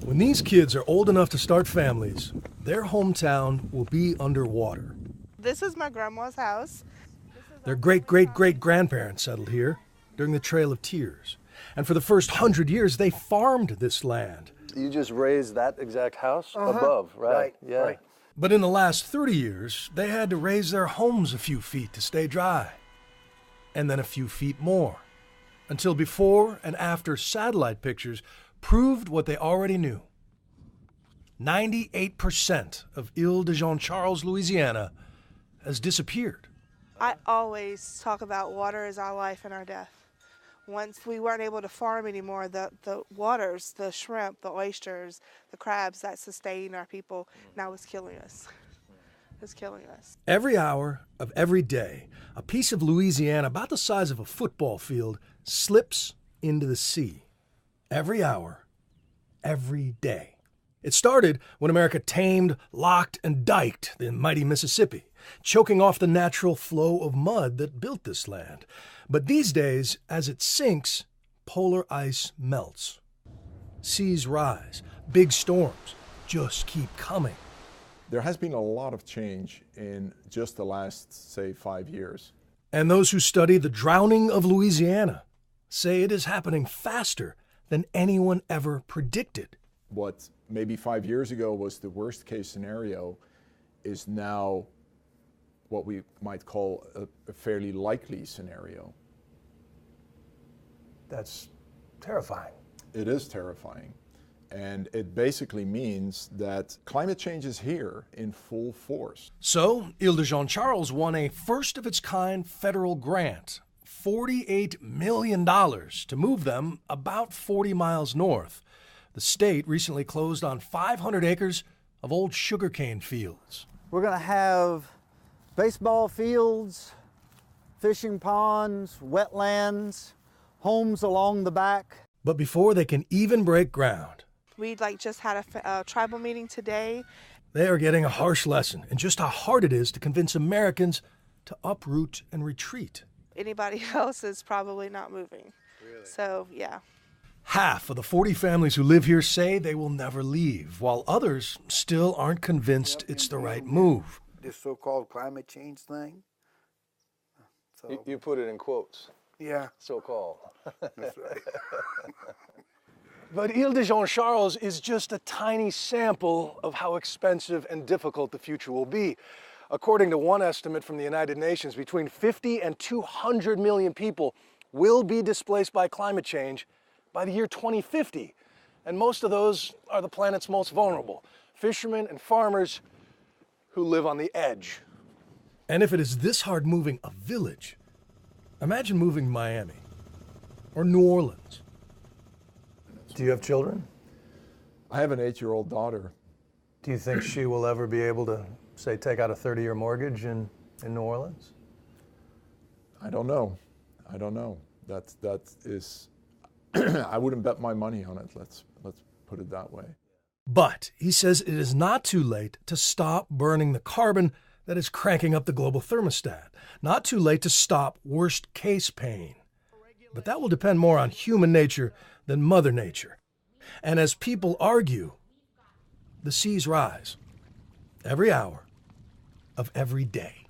When these kids are old enough to start families, their hometown will be underwater. This is my grandma's house. Their great-great-great-grandparents settled here during the Trail of Tears. And for the first 100 years, they farmed this land. You just raised that exact house above, right? Right, Yeah. right. But in the last 30 years, they had to raise their homes a few feet to stay dry. And then a few feet more. Until before and after satellite pictures proved what they already knew. 98% of Ile-de-Jean-Charles, Louisiana, has disappeared. I always talk about water is our life and our death. Once we weren't able to farm anymore, the waters, the shrimp, the oysters, the crabs that sustain our people, now is killing us. It's killing us. Every hour of every day, a piece of Louisiana about the size of a football field slips into the sea. Every hour, every day. It started when America tamed, locked, and diked the mighty Mississippi, choking off the natural flow of mud that built this land. But these days, as it sinks, polar ice melts. Seas rise. Big storms just keep coming. There has been a lot of change in just the last, say, 5 years. And those who study the drowning of Louisiana say it is happening faster than anyone ever predicted. What maybe 5 years ago was the worst case scenario is now what we might call a fairly likely scenario. That's terrifying. It is terrifying. And it basically means that climate change is here in full force. So, Ile-de-Jean-Charles won a first-of-its-kind federal grant, $48 million, to move them about 40 miles north. The state recently closed on 500 acres of old sugarcane fields. We're going to have baseball fields, fishing ponds, wetlands, homes along the back. But before they can even break ground, We just had a tribal meeting today. they are getting a harsh lesson in just how hard it is to convince Americans to uproot and retreat. Anybody else is probably not moving. Really? So, yeah. Half of the 40 families who live here say they will never leave, while others still aren't convinced it's the right move. This so-called climate change thing. So, You put it in quotes, yeah, so-called. that's right. But Ile-de-Jean-Charles is just a tiny sample of how expensive and difficult the future will be. According to one estimate from the United Nations, between 50 and 200 million people will be displaced by climate change by the year 2050. And most of those are the planet's most vulnerable, fishermen and farmers who live on the edge. And if it is this hard moving a village, imagine moving Miami or New Orleans. Do you have children? I have an 8-year-old daughter. Do you think she will ever be able to, say, take out a 30-year mortgage in New Orleans? I don't know. That is, I wouldn't bet my money on it. Let's put it that way. But he says it is not too late to stop burning the carbon that is cranking up the global thermostat. Not too late to stop worst-case pain. But that will depend more on human nature than Mother Nature. And as people argue, the seas rise every hour of every day.